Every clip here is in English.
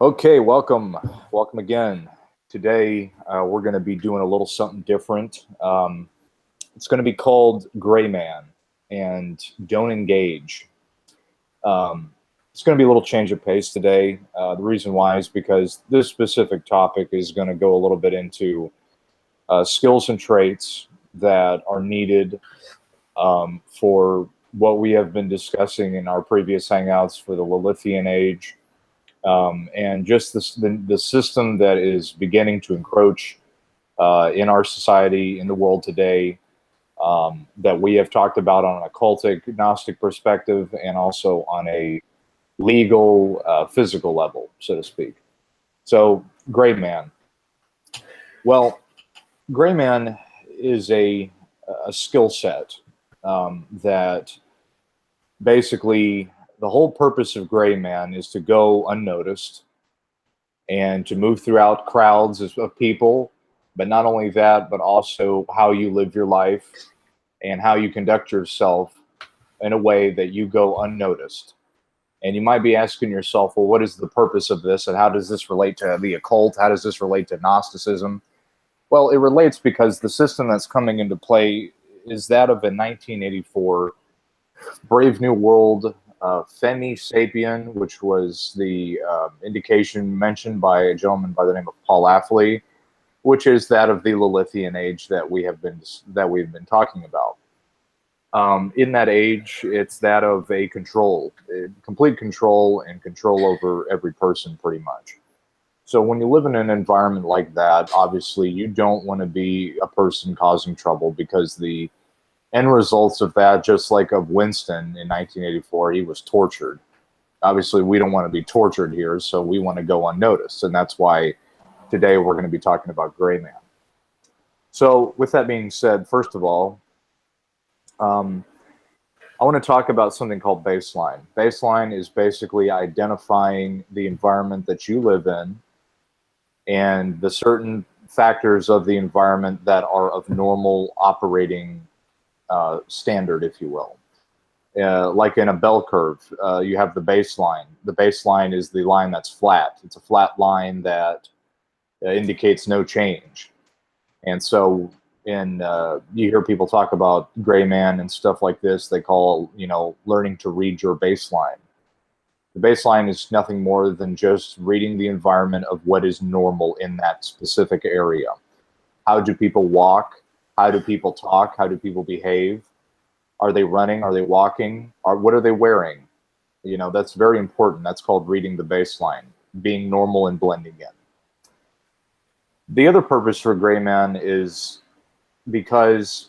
Okay, welcome again. Today we're going to be doing a little something different. It's going to be called Gray Man and Don't Engage. Um, it's going to be a little change of pace today. The reason why is because this specific topic is going to go a little bit into skills and traits that are needed for what we have been discussing in our previous hangouts for the Lilithian age. And just the system that is beginning to encroach in our society, in the world today, that we have talked about on an occultic, Gnostic perspective, and also on a legal, physical level, so to speak. So, Gray Man. Well, Gray Man is a skill set that basically the whole purpose of Gray Man is to go unnoticed and to move throughout crowds of people. But not only that, but also how you live your life and how you conduct yourself in a way that you go unnoticed. And you might be asking yourself, well, what is the purpose of this? And how does this relate to the occult? How does this relate to Gnosticism? Well, it relates because the system that's coming into play is that of a 1984 Brave New World Femi Sapien, which was the indication mentioned by a gentleman by the name of Paul Affley, which is that of the Lilithian age that we've been talking about. In that age, it's that of a complete control and control over every person, pretty much. So when you live in an environment like that, obviously you don't want to be a person causing trouble, because the end results of that, just like of Winston in 1984, he was tortured. Obviously, we don't want to be tortured here, so we want to go unnoticed. And that's why today we're going to be talking about Gray Man. So with that being said, first of all, I want to talk about something called baseline. Baseline is basically identifying the environment that you live in and the certain factors of the environment that are of normal operating standard, if you will. Like in a bell curve, you have the baseline. The baseline is the line that's flat. It's a flat line that indicates no change. And so you hear people talk about Gray Man and stuff like this. They call, learning to read your baseline. The baseline is nothing more than just reading the environment of what is normal in that specific area. How do people walk? How do people talk? How do people behave? Are they running? Are they walking? What are they wearing? That's very important. That's called reading the baseline, being normal and blending in. The other purpose for Gray Man is because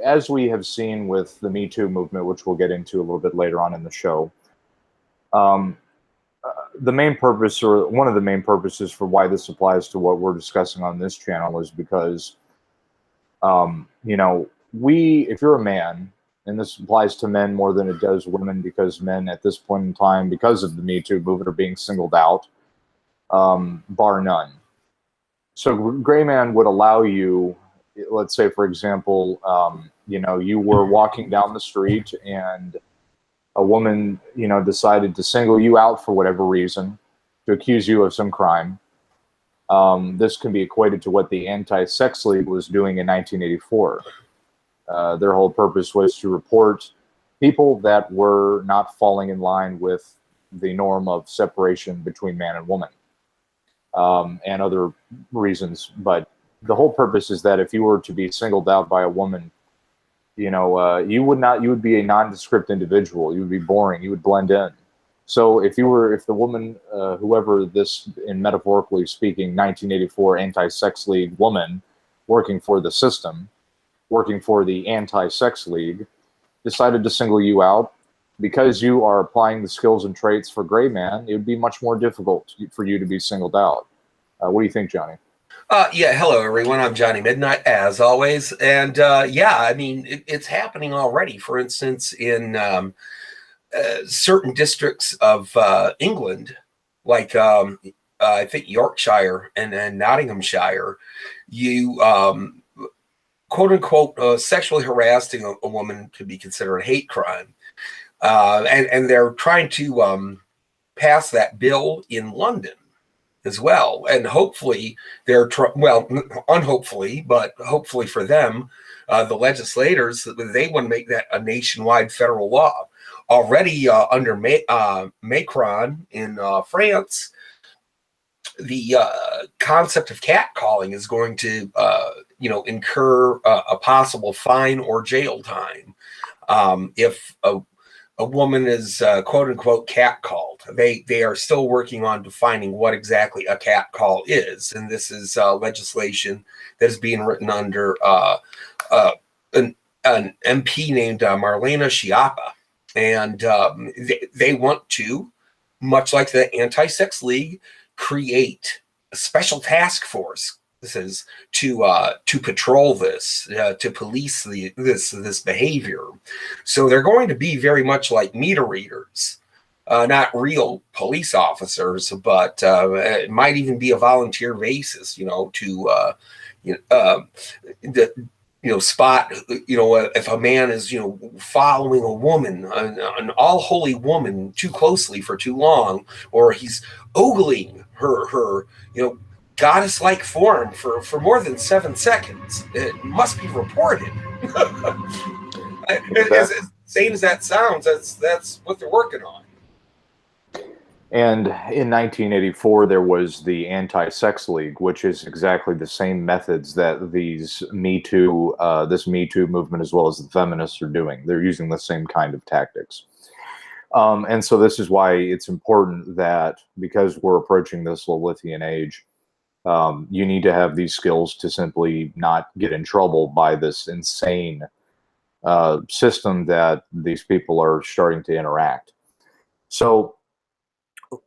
as we have seen with the Me Too movement, which we'll get into a little bit later on in the show, the main purpose, or one of the main purposes for why this applies to what we're discussing on this channel, is because if you're a man, and this applies to men more than it does women, because men at this point in time, because of the Me Too movement, are being singled out, bar none. So Gray Man would allow you, let's say, for example, you were walking down the street and a woman, decided to single you out for whatever reason, to accuse you of some crime. This can be equated to what the AntiSex League was doing in 1984. Their whole purpose was to report people that were not falling in line with the norm of separation between man and woman, and other reasons. But the whole purpose is that if you were to be singled out by a woman, you would be a nondescript individual. You would be boring. You would blend in. So if the woman, whoever this, in metaphorically speaking, 1984 Anti-Sex League woman working for the system, working for the Anti-Sex League, decided to single you out, because you are applying the skills and traits for Gray Man, it would be much more difficult for you to be singled out. What do you think, Johnny? Hello, everyone. I'm Johnny Midnight, as always. And it's happening already. For instance, in certain districts of England, like I think Yorkshire and Nottinghamshire, you quote unquote sexually harassing a woman could be considered a hate crime. And they're trying to pass that bill in London as well. And hopefully well, unhopefully, but hopefully for them, the legislators, they want to make that a nationwide federal law. Already under Macron in France, the concept of catcalling is going to, incur a possible fine or jail time if a woman is quote unquote catcalled. They are still working on defining what exactly a catcall is, and this is legislation that is being written under an MP named Marlena Schiappa, and they want to, much like the AntiSex League, create a special task force. This is to patrol this, to police this behavior. So they're going to be very much like meter readers, not real police officers, but it might even be a volunteer basis, spot, if a man is, following a woman, an all holy woman too closely for too long, or he's ogling her, goddess-like form for more than 7 seconds, it must be reported. As insane as that sounds, that's what they're working on. And in 1984, there was the Anti-Sex League, which is exactly the same methods that this Me Too movement, as well as the feminists, are doing. They're using the same kind of tactics. And so this is why it's important that, because we're approaching this Lilithian age, you need to have these skills to simply not get in trouble by this insane system that these people are starting to interact. So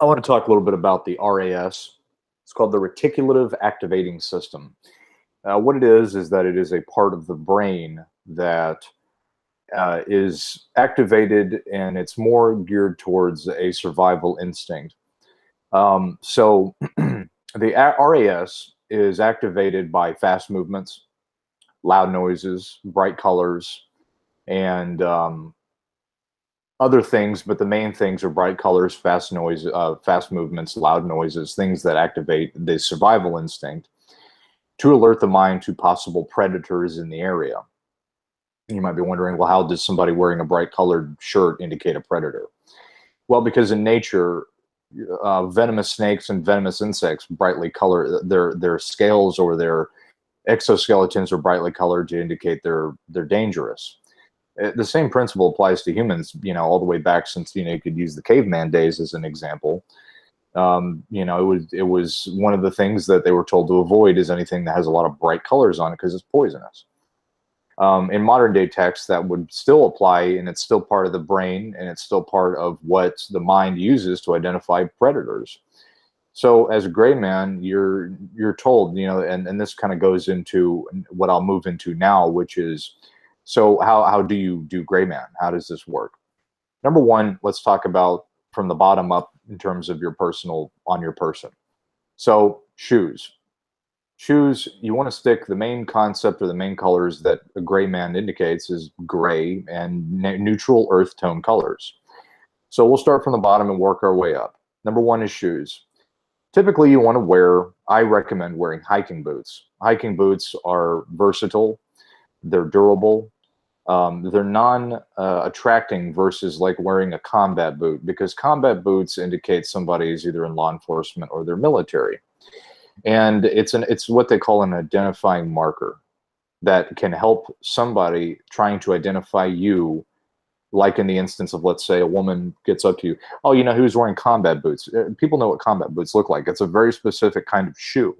I want to talk a little bit about the RAS. It's called the Reticulative Activating System. What it is that it is a part of the brain that is activated, and it's more geared towards a survival instinct. So the RAS is activated by fast movements, loud noises, bright colors, and other things, but the main things are bright colors, fast noise, fast movements, loud noises, things that activate the survival instinct to alert the mind to possible predators in the area. You might be wondering, well, how does somebody wearing a bright colored shirt indicate a predator? Well, because in nature, venomous snakes and venomous insects brightly color their scales, or their exoskeletons are brightly colored to indicate they're dangerous. The same principle applies to humans, all the way back since, you could use the caveman days as an example. It was one of the things that they were told to avoid is anything that has a lot of bright colors on it, because it's poisonous. In modern day texts, that would still apply, and it's still part of the brain, and it's still part of what the mind uses to identify predators. So as a gray man, you're told, and this kind of goes into what I'll move into now, which is, so how do you do gray man? How does this work? Number one, let's talk about from the bottom up in terms of your person. So shoes. Shoes, you want to stick the main concept or the main colors that a gray man indicates is gray and neutral earth tone colors. So we'll start from the bottom and work our way up. Number one is shoes. Typically you want to I recommend wearing hiking boots. Hiking boots are versatile. They're durable. They're non-attracting versus like wearing a combat boot, because combat boots indicate somebody is either in law enforcement or they're military. And it's what they call an identifying marker that can help somebody trying to identify you, like in the instance of, let's say, a woman gets up to you, oh, who's wearing combat boots? People know what combat boots look like. It's a very specific kind of shoe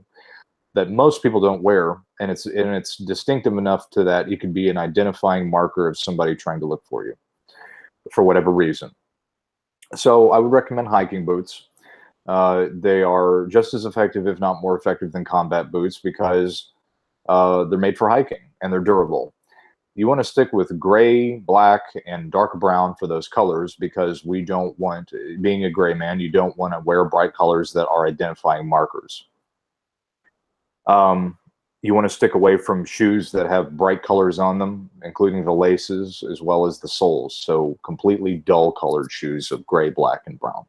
that most people don't wear, and it's distinctive enough to that it could be an identifying marker of somebody trying to look for you for whatever reason. So I would recommend hiking boots. They are just as effective, if not more effective, than combat boots, because they're made for hiking and they're durable. You want to stick with gray, black, and dark brown for those colors, because we don't want, being a gray man, you don't want to wear bright colors that are identifying markers. You want to stick away from shoes that have bright colors on them, including the laces as well as the soles. So completely dull colored shoes of gray, black, and brown.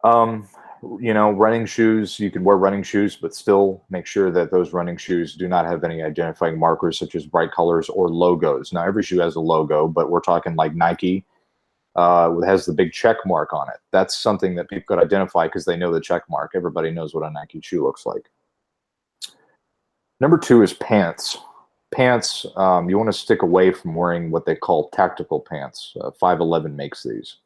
Running shoes, you can wear running shoes, but still make sure that those running shoes do not have any identifying markers such as bright colors or logos. Now, every shoe has a logo, but we're talking like Nike has the big check mark on it. That's something that people could identify because they know the check mark. Everybody knows what a Nike shoe looks like. Number 2 is pants. Pants, you want to stick away from wearing what they call tactical pants. 511 makes these.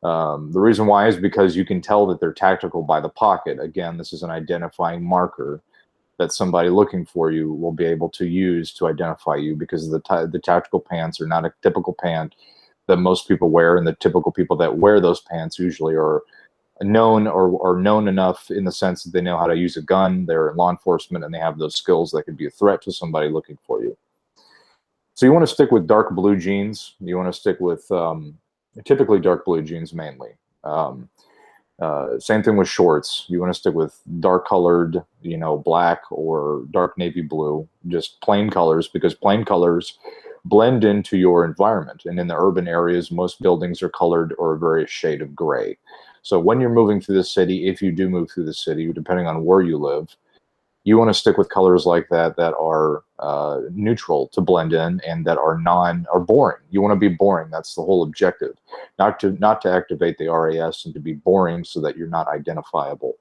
The reason why is because you can tell that they're tactical by the pocket. Again, this is an identifying marker that somebody looking for you will be able to use to identify you, because the tactical pants are not a typical pant that most people wear, and the typical people that wear those pants usually are known or known enough in the sense that they know how to use a gun, they're in law enforcement, and they have those skills that could be a threat to somebody looking for you. So you want to stick with dark blue jeans. You want to stick with typically dark blue jeans mainly. Same thing with shorts. You want to stick with dark colored, black or dark navy blue, just plain colors, because plain colors blend into your environment. And in the urban areas, most buildings are colored or a various shade of gray. So when you're moving through the city, if you do move through the city, depending on where you live, you want to stick with colors like that are neutral to blend in and that are boring. You want to be boring. That's the whole objective, not to activate the RAS and to be boring so that you're not identifiable.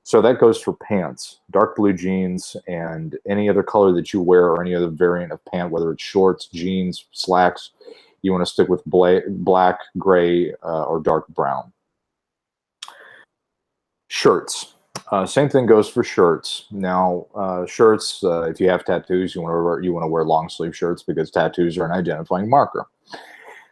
So that goes for pants, dark blue jeans, and any other color that you wear or any other variant of pant, whether it's shorts, jeans, slacks. You want to stick with black, gray, or dark brown. Shirts. Same thing goes for shirts. Now, shirts, if you have tattoos, you want to wear long sleeve shirts, because tattoos are an identifying marker.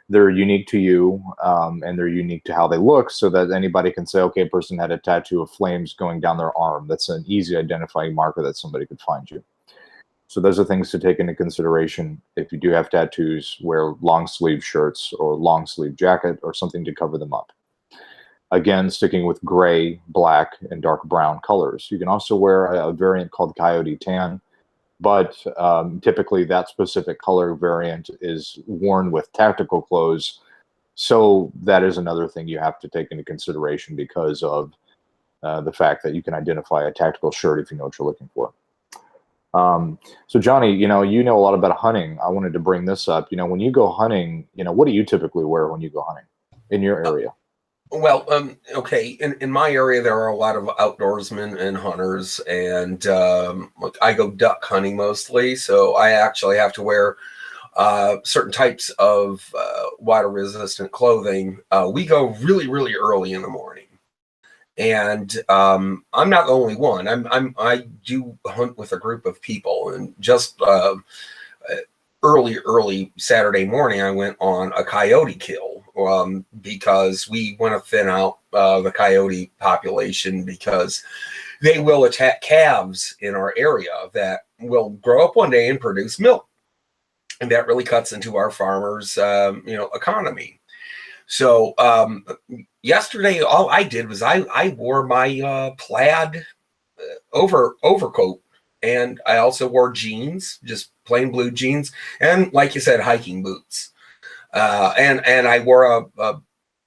They're unique to you, and they're unique to how they look, so that anybody can say, okay, a person had a tattoo of flames going down their arm. That's an easy identifying marker that somebody could find you. So those are things to take into consideration. If you do have tattoos, wear long sleeve shirts or long sleeve jacket or something to cover them up. Again, sticking with gray, black, and dark brown colors. You can also wear a variant called Coyote Tan, but typically that specific color variant is worn with tactical clothes. So that is another thing you have to take into consideration, because of the fact that you can identify a tactical shirt if you know what you're looking for. So Johnny, you know a lot about hunting. I wanted to bring this up. When you go hunting, what do you typically wear when you go hunting in your area? Well, okay. In my area, there are a lot of outdoorsmen and hunters, and I go duck hunting mostly. So I actually have to wear certain types of water-resistant clothing. We go really, really early in the morning, and I'm not the only one. I do hunt with a group of people, and just early Saturday morning, I went on a coyote kill. Because we want to thin out the coyote population, because they will attack calves in our area that will grow up one day and produce milk. And that really cuts into our farmers' economy. So yesterday, all I did was I wore my plaid overcoat, and I also wore jeans, just plain blue jeans, and like you said, hiking boots. And I wore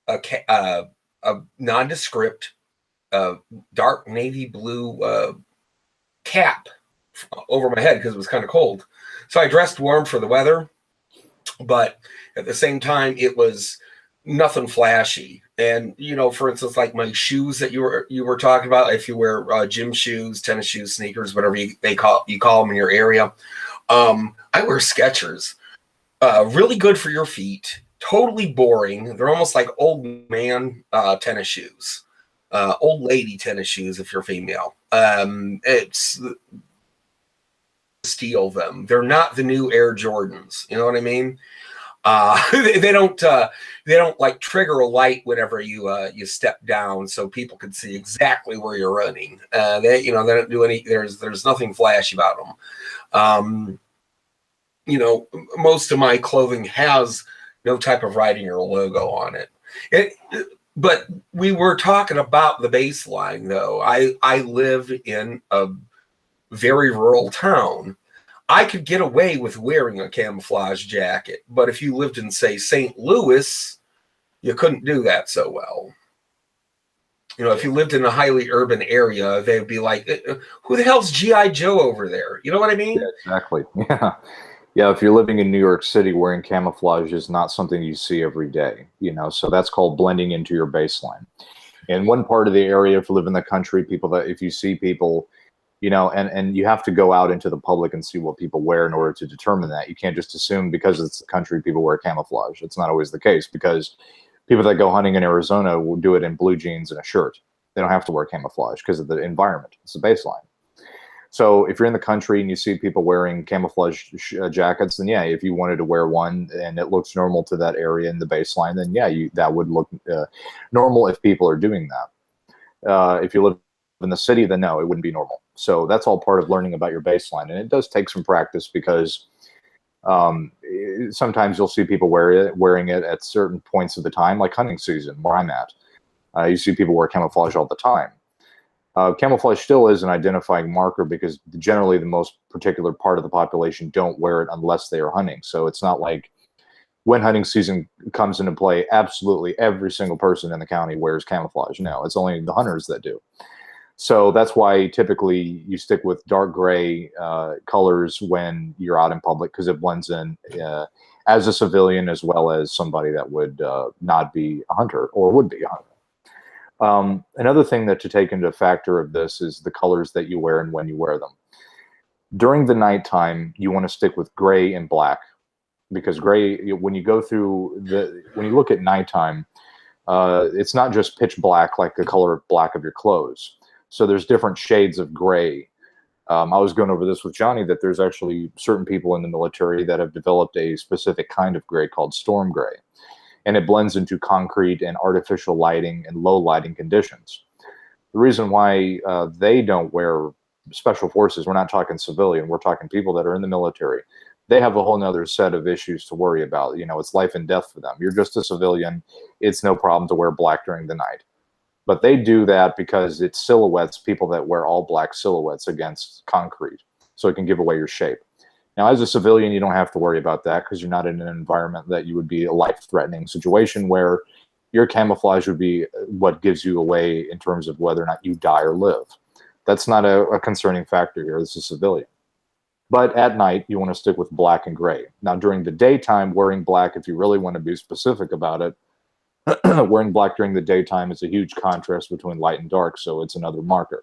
a nondescript dark navy blue cap over my head, because it was kind of cold. So I dressed warm for the weather, but at the same time, it was nothing flashy. And for instance, like my shoes that you were talking about, if you wear gym shoes, tennis shoes, sneakers, whatever you call them in your area, I wear Skechers. Really good for your feet. Totally boring. They're almost like old man tennis shoes, old lady tennis shoes if you're female. It's steal them. They're not the new Air Jordans. You know what I mean? They don't like trigger a light whenever you step down, so people can see exactly where you're running. They don't do any. There's nothing flashy about them. Most of my clothing has no type of writing or logo on it. But we were talking about the baseline, though. I live in a very rural town. I could get away with wearing a camouflage jacket, but if you lived in, say, St. Louis, you couldn't do that so well. You know, if you lived in a highly urban area, they'd be like, who the hell's G.I. Joe over there? You know what I Yeah, mean? exactly. Yeah. Yeah, if you're living in New York City, wearing camouflage is not something you see every day, you know, so that's called blending into your baseline. In one part of the area, if you live in the country, people that if you see people, you know, and you have to go out into the public and see what people wear in order to determine that. You can't just assume because it's the country people wear camouflage. It's not always the case, because people that go hunting in Arizona will do it in blue jeans and a shirt. They don't have to wear camouflage because of the environment. It's the baseline. So if you're in the country and you see people wearing camouflage jackets, then yeah, if you wanted to wear one and it looks normal to that area in the baseline, then yeah, that would look normal if people are doing that. If you live in the city, then no, it wouldn't be normal. So that's all part of learning about your baseline, and it does take some practice, because sometimes you'll see people wearing it at certain points of the time, like hunting season where I'm at. You see people wear camouflage all the time. Camouflage still is an identifying marker, because generally the most particular part of the population don't wear it unless they are hunting. So it's not like when hunting season comes into play, absolutely every single person in the county wears camouflage. No, it's only the hunters that do. So that's why typically you stick with dark gray colors when you're out in public, because it blends in as a civilian as well as somebody that would not be a hunter or would be a hunter. Another thing that to take into factor of this is the colors that you wear and when you wear them. During the nighttime, you want to stick with gray and black, because gray, when you go through when you look at nighttime, it's not just pitch black like the color black of your clothes. So there's different shades of gray. I was going over this with Johnny, that there's actually certain people in the military that have developed a specific kind of gray called storm gray, and it blends into concrete and artificial lighting and low lighting conditions. The reason why they don't wear special forces, we're not talking civilian, we're talking people that are in the military. They have a whole nother set of issues to worry about. You know, it's life and death for them. You're just a civilian. It's no problem to wear black during the night. But they do that because it silhouettes people that wear all black silhouettes against concrete, so it can give away your shape. Now, as a civilian, you don't have to worry about that, because you're not in an environment that you would be a life-threatening situation where your camouflage would be what gives you away in terms of whether or not you die or live. That's not a concerning factor here. This is civilian. But at night, you want to stick with black and gray. Now, during the daytime, wearing black, if you really want to be specific about it, wearing black during the daytime is a huge contrast between light and dark, so it's another marker.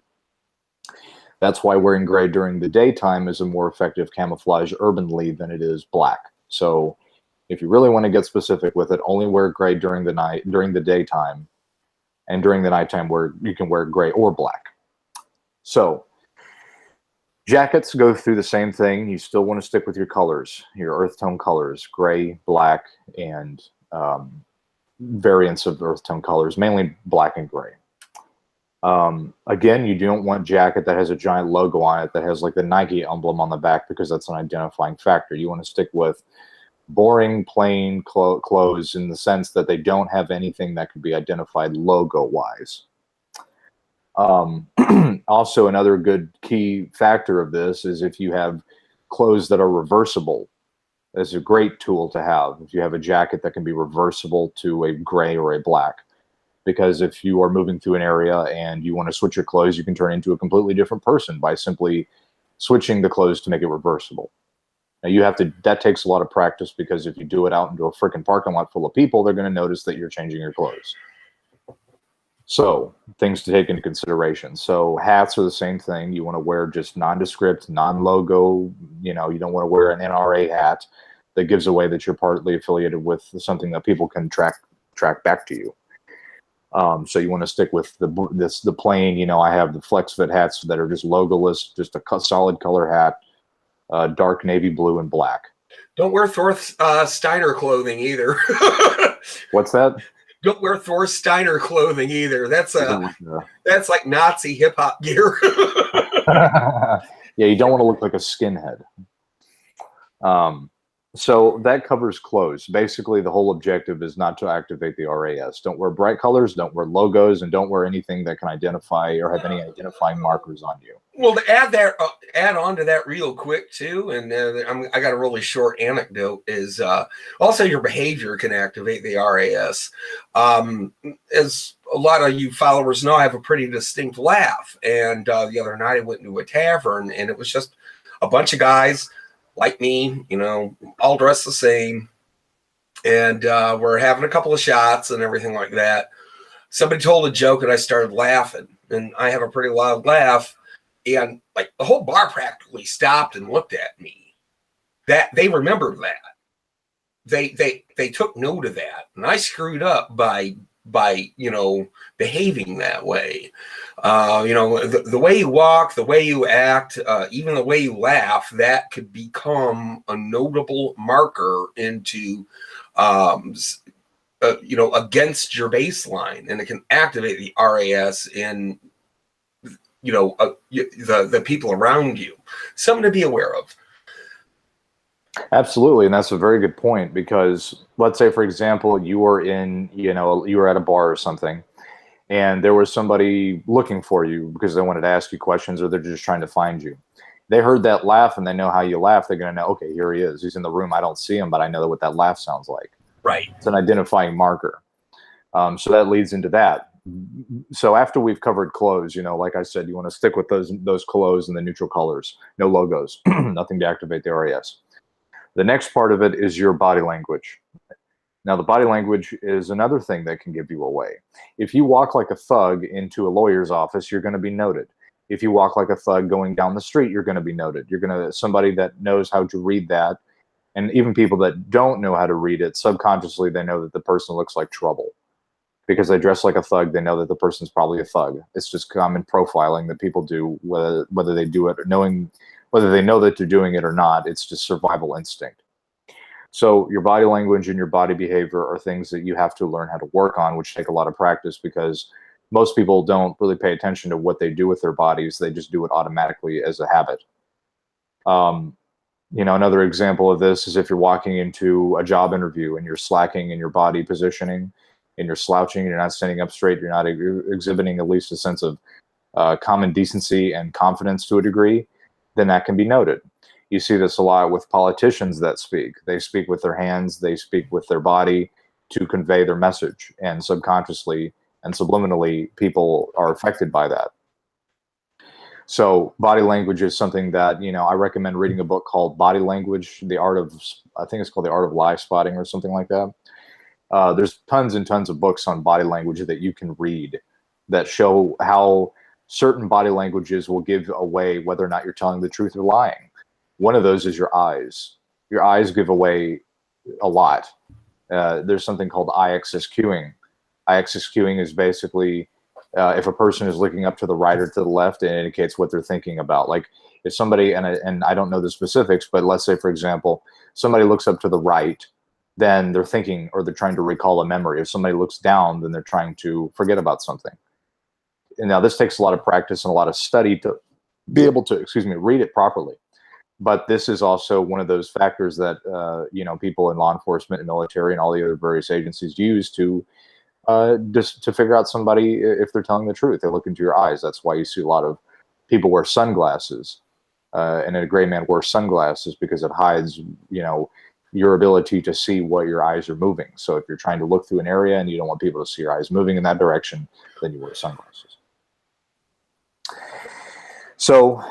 That's why wearing gray during the daytime is a more effective camouflage urbanly than it is black. So if you really want to get specific with it, only wear gray during the daytime, and during the nighttime you can wear gray or black. So jackets go through the same thing. You still want to stick with your colors, your earth tone colors, gray, black, and variants of earth tone colors, mainly black and gray. Again, you don't want jacket that has a giant logo on it that has like the Nike emblem on the back, because that's an identifying factor. You want to stick with boring, plain clothes in the sense that they don't have anything that could be identified logo-wise. Also, another good key factor of this is if you have clothes that are reversible. That's a great tool to have. If you have a jacket that can be reversible to a gray or a black, because if you are moving through an area and you want to switch your clothes, you can turn into a completely different person by simply switching the clothes to make it reversible. Now that takes a lot of practice, because if you do it out into a freaking parking lot full of people, they're going to notice that you're changing your clothes. So things to take into consideration. So hats are the same thing. You want to wear just nondescript, non-logo, you don't want to wear an NRA hat that gives away that you're partly affiliated with something that people can track back to you. So you want to stick with the plain, I have the flex fit hats that are just logoless, just a solid color hat, dark navy blue and black. Don't wear Thor Steiner clothing either. What's that? Don't wear Thor Steiner clothing either. That's like Nazi hip hop gear. Yeah, you don't want to look like a skinhead. So that covers clothes. Basically, the whole objective is not to activate the RAS. Don't wear bright colors, don't wear logos, and don't wear anything that can identify or have any identifying markers on you. Well, to add on to that real quick too, and I got a really short anecdote, is also your behavior can activate the RAS. As a lot of you followers know I have a pretty distinct laugh. And the other night I went into a tavern, and it was just a bunch of guys like me, you know, all dressed the same. And we're having a couple of shots and everything like that. Somebody told a joke, and I started laughing. And I have a pretty loud laugh. And like the whole bar practically stopped and looked at me. That they remembered that. They took note of that. And I screwed up by you know, behaving that way. You know, the way you walk, the way you act, even the way you laugh, that could become a notable marker into you know, against your baseline, and it can activate the RAS in, you know, the people around you. Something to be aware of. Absolutely, and that's a very good point, because let's say, for example, you were in, you know, you were at a bar or something, and there was somebody looking for you because they wanted to ask you questions, or they're just trying to find you. They heard that laugh and they know how you laugh. They're going to know, okay, here he is. He's in the room. I don't see him, but I know what that laugh sounds like. Right. It's an identifying marker. So that leads into that. So after we've covered clothes, you know, like I said, you want to stick with those clothes and the neutral colors, no logos, nothing to activate the RAS. The next part of it is your body language. Now, the body language is another thing that can give you away. If you walk like a thug into a lawyer's office, you're going to be noted. If you walk like a thug going down the street, you're going to be noted. You're going to, somebody that knows how to read that, and even people that don't know how to read it, subconsciously, they know that the person looks like trouble. Because they dress like a thug, they know that the person's probably a thug. It's just common profiling that people do, whether they do it or knowing, whether they know that they're doing it or not. It's just survival instinct. So your body language and your body behavior are things that you have to learn how to work on, which take a lot of practice, because most people don't really pay attention to what they do with their bodies. They just do it automatically as a habit. You know, another example of this is if you're walking into a job interview and you're slacking in your body positioning, and you're slouching, you're not standing up straight, you're not exhibiting at least a sense of common decency and confidence to a degree, then that can be noted. You see this a lot with politicians that speak. They speak with their hands, they speak with their body to convey their message, and subconsciously and subliminally, people are affected by that. So body language is something that, you know, I recommend reading a book called Body Language, The Art of, I think it's called The Art of Lie Spotting or something like that. There's tons and tons of books on body language that you can read that show how certain body languages will give away whether or not you're telling the truth or lying. One of those is your eyes. Your eyes give away a lot. There's something called eye axis cueing. Eye axis cueing is basically if a person is looking up to the right or to the left, it indicates what they're thinking about. Like if somebody, and I don't know the specifics, but let's say, for example, somebody looks up to the right, then they're thinking, or they're trying to recall a memory. If somebody looks down, then they're trying to forget about something. And now this takes a lot of practice and a lot of study to be able to, read it properly. But this is also one of those factors that, you know, people in law enforcement and military and all the other various agencies use to just to figure out somebody if they're telling the truth. They look into your eyes. That's why you see a lot of people wear sunglasses, and a gray man wears sunglasses because it hides, you know, your ability to see what your eyes are moving. So if you're trying to look through an area and you don't want people to see your eyes moving in that direction, then you wear sunglasses. So,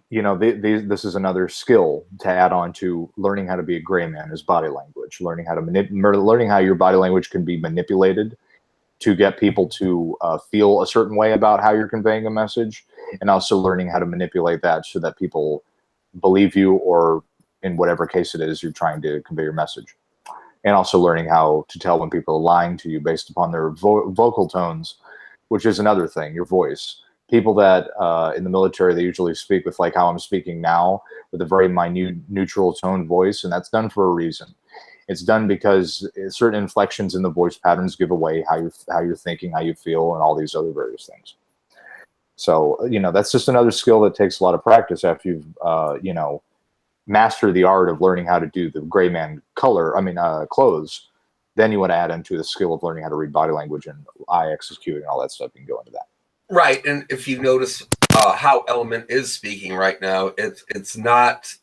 you know, this is another skill to add on to learning how to be a gray man is body language, learning how your body language can be manipulated to get people to feel a certain way about how you're conveying a message, and also learning how to manipulate that so that people believe you, or in whatever case it is you're trying to convey your message. And also learning how to tell when people are lying to you based upon their vocal tones, which is another thing, your voice. People that in the military, they usually speak with like how I'm speaking now, with a very minute neutral tone voice, and that's done for a reason. It's done because certain inflections in the voice patterns give away how you're thinking, how you feel, and all these other various things. So, you know, that's just another skill that takes a lot of practice after you've, you know, master the art of learning how to do the gray man clothes. Then you want to add into the skill of learning how to read body language and eye axis cueing and all that stuff. You can go into that. Right. And if you notice how Element is speaking right now, it's not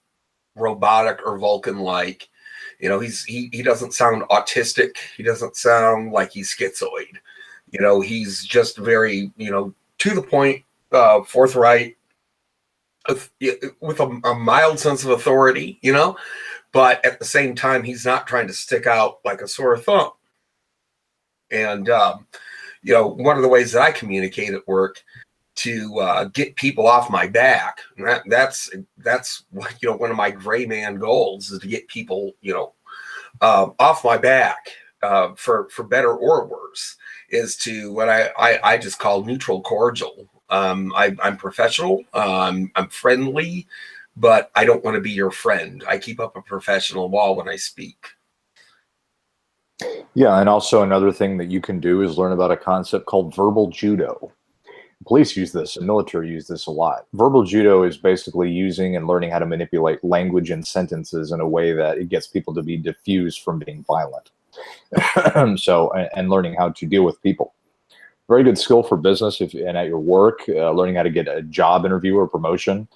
robotic or Vulcan-like. You know, he doesn't sound autistic. He doesn't sound like he's schizoid. He's just very, to the point, forthright, with a mild sense of authority, but at the same time, he's not trying to stick out like a sore thumb. And, one of the ways that I communicate at work to get people off my back, that's one of my gray man goals is to get people, off my back, for better or worse, is to what I just call neutral cordial. I'm professional, I'm friendly, but I don't want to be your friend. I keep up a professional wall when I speak. Yeah, and also another thing that you can do is learn about a concept called verbal judo. Police use this, the military use this a lot. Verbal judo is basically using and learning how to manipulate language and sentences in a way that it gets people to be diffused from being violent. And learning how to deal with people. Very good skill for business and at your work, learning how to get a job interview or promotion.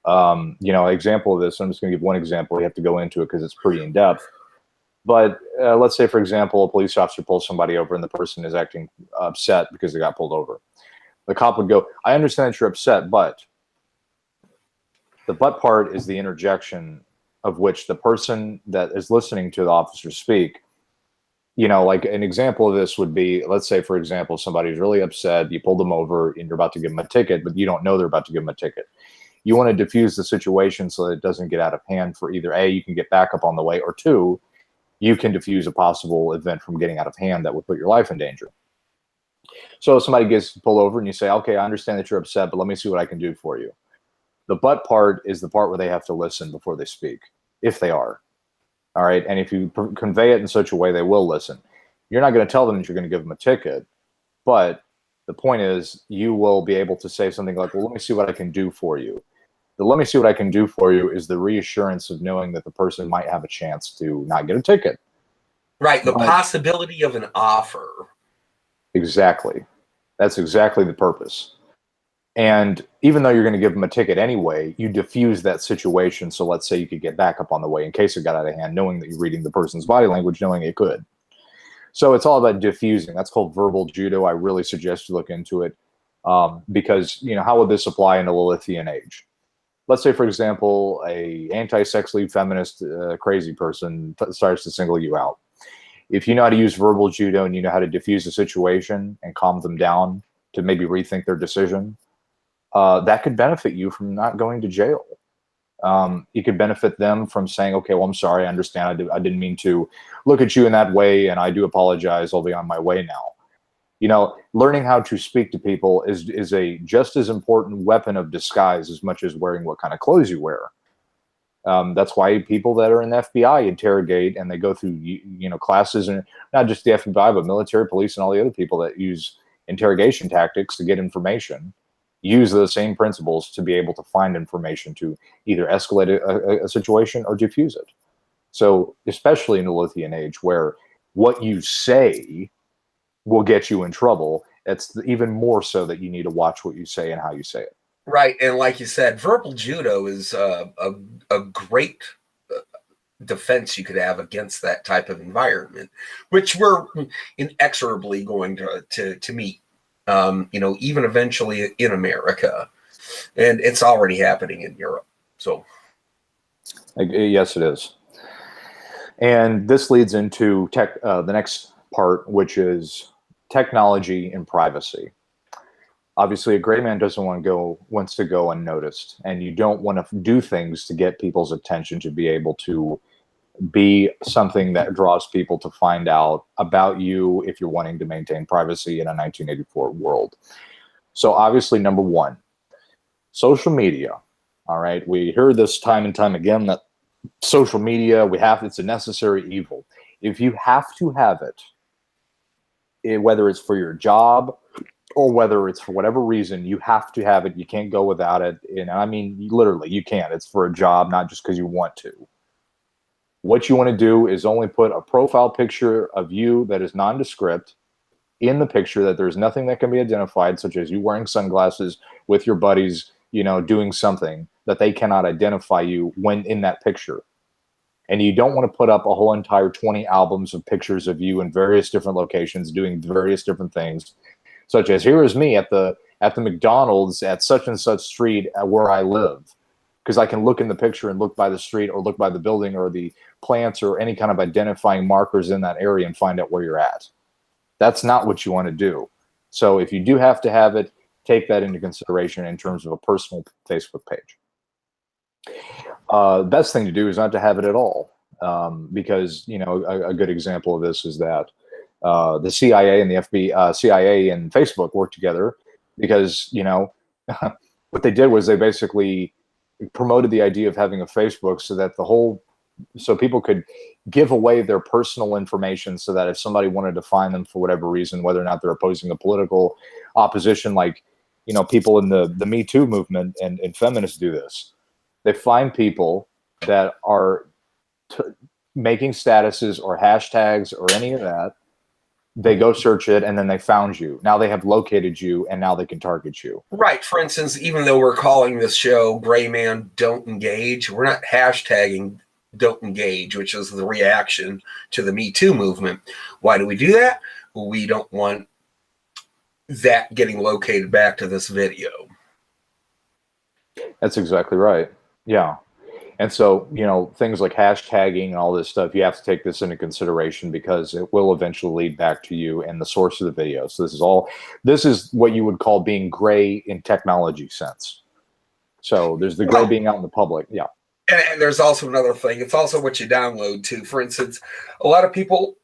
Example of this, I'm just going to give one example. You have to go into it because it's pretty in-depth. But let's say, for example, a police officer pulls somebody over and the person is acting upset because they got pulled over. The cop would go, I understand that you're upset, but the but part is the interjection of which the person that is listening to the officer speak, like an example of this would be, let's say, for example, somebody's really upset, you pulled them over and you're about to give them a ticket, but you don't know they're about to give them a ticket. You want to diffuse the situation so that it doesn't get out of hand for either A, you can get backup on the way, or two, you can diffuse a possible event from getting out of hand that would put your life in danger. So if somebody gets pulled over and you say, okay, I understand that you're upset, but let me see what I can do for you. The but part is the part where they have to listen before they speak, if they are. All right. And if you convey it in such a way, they will listen. You're not going to tell them that you're going to give them a ticket, but the point is you will be able to say something like, well, let me see what I can do for you. The let me see what I can do for you is the reassurance of knowing that the person might have a chance to not get a ticket. Right. The possibility of an offer. Exactly. That's exactly the purpose. And even though you're going to give them a ticket anyway, you diffuse that situation. So let's say you could get backup on the way in case it got out of hand, knowing that you're reading the person's body language, knowing it could. So it's all about diffusing. That's called verbal judo. I really suggest you look into it because, how would this apply in the Lilithian age? Let's say, for example, a anti-sex league feminist crazy person starts to single you out. If you know how to use verbal judo and you know how to diffuse the situation and calm them down to maybe rethink their decision, that could benefit you from not going to jail. You could benefit them from saying, okay, well, I'm sorry, I understand. I didn't mean to look at you in that way, and I do apologize. I'll be on my way now. Learning how to speak to people is a just as important weapon of disguise as much as wearing what kind of clothes you wear. That's why people that are in the FBI interrogate, and they go through classes, and not just the FBI, but military, police, and all the other people that use interrogation tactics to get information, use those same principles to be able to find information to either escalate a situation or diffuse it. So especially in the Lilithian age, where what you say will get you in trouble, it's even more so that you need to watch what you say and how you say it. Right. And like you said, verbal judo is a great defense you could have against that type of environment, which we're inexorably going to meet, even eventually in America. And it's already happening in Europe. So, yes, it is. And this leads into the next part, which is technology and privacy. Obviously, a gray man wants to go unnoticed, and you don't want to do things to get people's attention to be able to be something that draws people to find out about you if you're wanting to maintain privacy in a 1984 world. So obviously, number one, social media. All right, we hear this time and time again that social media, it's a necessary evil. If you have to have it, whether it's for your job or whether it's for whatever reason, you have to have it. You can't go without it. And I mean, literally, you can't. It's for a job, not just because you want to. What you want to do is only put a profile picture of you that is nondescript in the picture, that there's nothing that can be identified, such as you wearing sunglasses with your buddies, doing something that they cannot identify you when in that picture. And you don't want to put up a whole entire 20 albums of pictures of you in various different locations doing various different things, such as here is me at the McDonald's at such and such street where I live. Because I can look in the picture and look by the street or look by the building or the plants or any kind of identifying markers in that area and find out where you're at. That's not what you want to do. So if you do have to have it, take that into consideration in terms of a personal Facebook page. The best thing to do is not to have it at all, because a good example of this is that the CIA and the FBI, CIA and Facebook work together because what they did was they basically promoted the idea of having a Facebook so people could give away their personal information, so that if somebody wanted to find them for whatever reason, whether or not they're opposing a political opposition, like people in the Me Too movement and feminists do this. They find people that are making statuses or hashtags or any of that. They go search it, and then they found you. Now they have located you, and now they can target you. Right. For instance, even though we're calling this show Gray Man Don't Engage, we're not hashtagging Don't Engage, which is the reaction to the Me Too movement. Why do we do that? We don't want that getting located back to this video. That's exactly right. Yeah. And so, things like hashtagging and all this stuff, you have to take this into consideration because it will eventually lead back to you and the source of the video. So this is what you would call being gray in technology sense. So there's the gray being out in the public. Yeah. And there's also another thing. It's also what you download too. For instance, a lot of people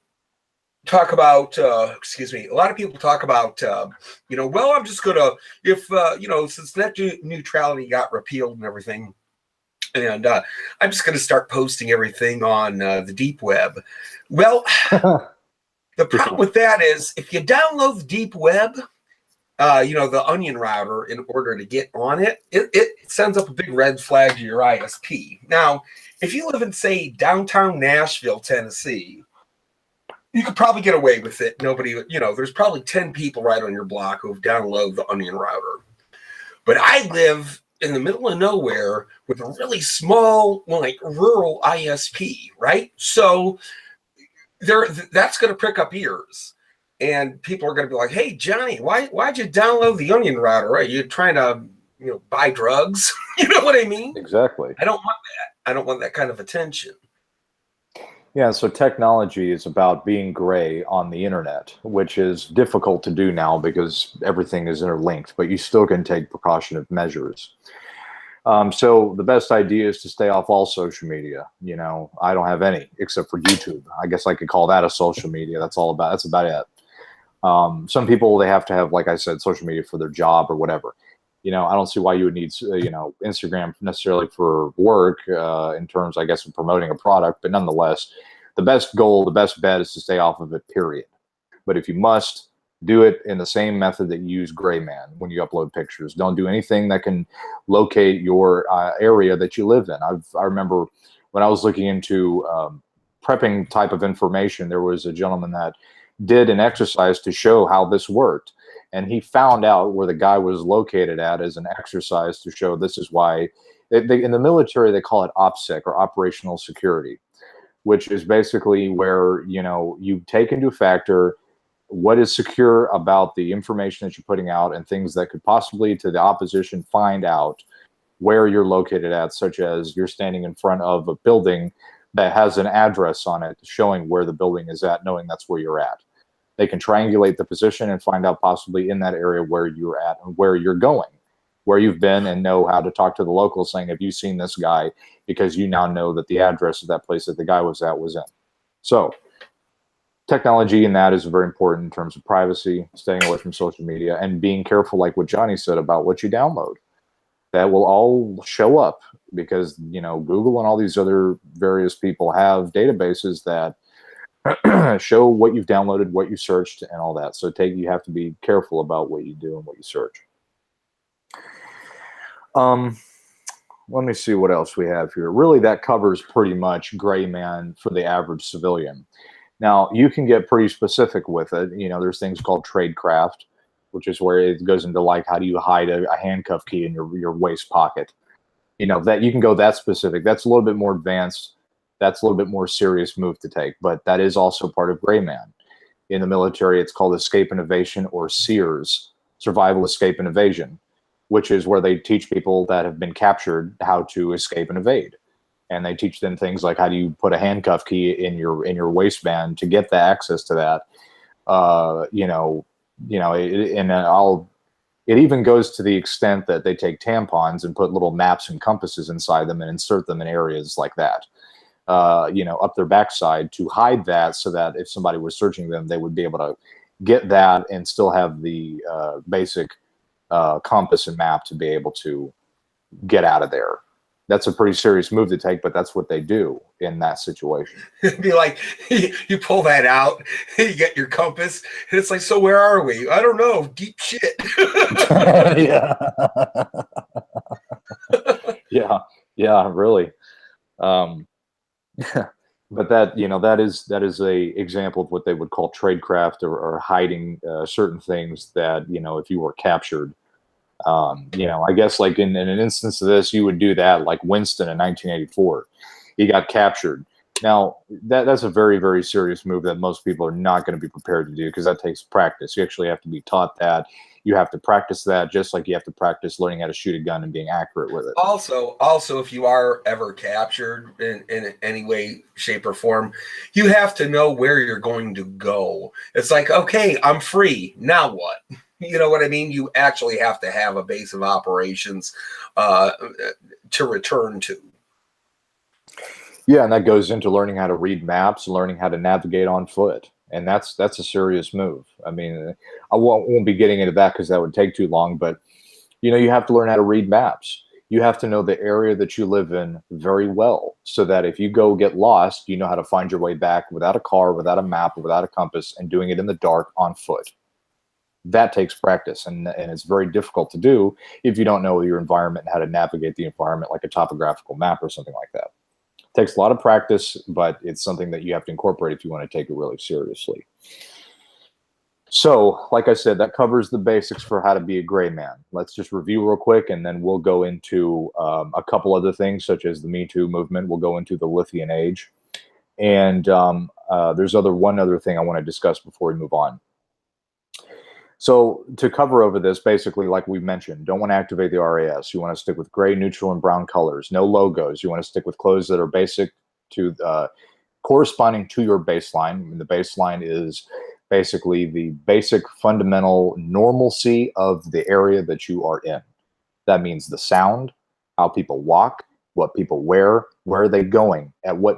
talk about, well, I'm just going to, since net neutrality got repealed and everything, and I'm just going to start posting everything on the deep web. Well, the problem with that is if you download the deep web, the onion router, in order to get on it, it sends up a big red flag to your ISP. Now, if you live in, say, downtown Nashville, Tennessee, you could probably get away with it. Nobody, there's probably 10 people right on your block who've downloaded the onion router. But I live in the middle of nowhere with a really small, rural ISP, right? So that's going to prick up ears. And people are going to be like, hey, Johnny, why'd you download the onion router? Are you trying to, buy drugs? You know what I mean? Exactly. I don't want that. I don't want that kind of attention. Yeah, so technology is about being gray on the internet, which is difficult to do now because everything is interlinked, but you still can take precautionary measures. So the best idea is to stay off all social media. I don't have any except for YouTube. I guess I could call that a social media. That's about it. Some people, they have to have, like I said, social media for their job or whatever. I don't see why you would need, Instagram necessarily for work in terms, I guess, of promoting a product. But nonetheless, the best bet is to stay off of it, period. But if you must, do it in the same method that you use Gray Man when you upload pictures. Don't do anything that can locate your area that you live in. I remember when I was looking into prepping type of information, there was a gentleman that did an exercise to show how this worked. And he found out where the guy was located at as an exercise to show this is why. In the military, they call it OPSEC, or operational security, which is basically where, you take into factor what is secure about the information that you're putting out and things that could possibly, to the opposition, find out where you're located at, such as you're standing in front of a building that has an address on it showing where the building is at, knowing that's where you're at. They can triangulate the position and find out possibly in that area where you're at and where you're going, where you've been, and know how to talk to the locals saying, have you seen this guy? Because you now know that the address of that place that the guy was at was in. So technology in that is very important in terms of privacy, staying away from social media, and being careful, like what Johnny said, about what you download. That will all show up because, Google and all these other various people have databases that show what you've downloaded, what you searched, and all that. So you have to be careful about what you do and what you search. Let me see what else we have here. Really, that covers pretty much Gray Man for the average civilian. Now, you can get pretty specific with it. There's things called tradecraft, which is where it goes into, like, how do you hide a handcuff key in your waist pocket? That you can go that specific. That's a little bit more advanced. That's a little bit more serious move to take, but that is also part of Gray Man. In the military, it's called escape and evasion, or SEERS, survival, escape, and evasion, which is where they teach people that have been captured how to escape and evade. And they teach them things like, how do you put a handcuff key in your waistband to get the access to that. It even goes to the extent that they take tampons and put little maps and compasses inside them and insert them in areas like that, up their backside, to hide that, so that if somebody was searching them, they would be able to get that and still have the basic compass and map to be able to get out of there. That's a pretty serious move to take, but that's what they do in that situation. It'd be like, you pull that out, you get your compass, and it's like, so where are we? I don't know. Deep shit. Yeah. Yeah, really. But that is a example of what they would call tradecraft, or hiding certain things that, if you were captured, I guess like in an instance of this, you would do that, like Winston in 1984. He got captured. Now, that's a very, very serious move that most people are not going to be prepared to do, because that takes practice. You actually have to be taught that. You have to practice that, just like you have to practice learning how to shoot a gun and being accurate with it. Also, if you are ever captured in any way, shape, or form, you have to know where you're going to go. It's like, okay, I'm free. Now what? You know what I mean? You actually have to have a base of operations to return to. Yeah, and that goes into learning how to read maps, learning how to navigate on foot. And that's a serious move. I mean, I won't be getting into that because that would take too long, but you have to learn how to read maps. You have to know the area that you live in very well, so that if you go get lost, you know how to find your way back without a car, without a map, without a compass, and doing it in the dark on foot. That takes practice, and it's very difficult to do if you don't know your environment and how to navigate the environment, like a topographical map or something like that. It takes a lot of practice, but it's something that you have to incorporate if you want to take it really seriously. So, like I said, that covers the basics for how to be a gray man. Let's just review real quick, and then we'll go into a couple other things, such as the Me Too movement. We'll go into the Lithium Age. And there's one other thing I want to discuss before we move on. So to cover over this, basically, like we mentioned, don't want to activate the RAS. You want to stick with gray, neutral, and brown colors. No logos. You want to stick with clothes that are basic to corresponding to your baseline. And the baseline is basically the basic fundamental normalcy of the area that you are in. That means the sound, how people walk, what people wear, where are they going,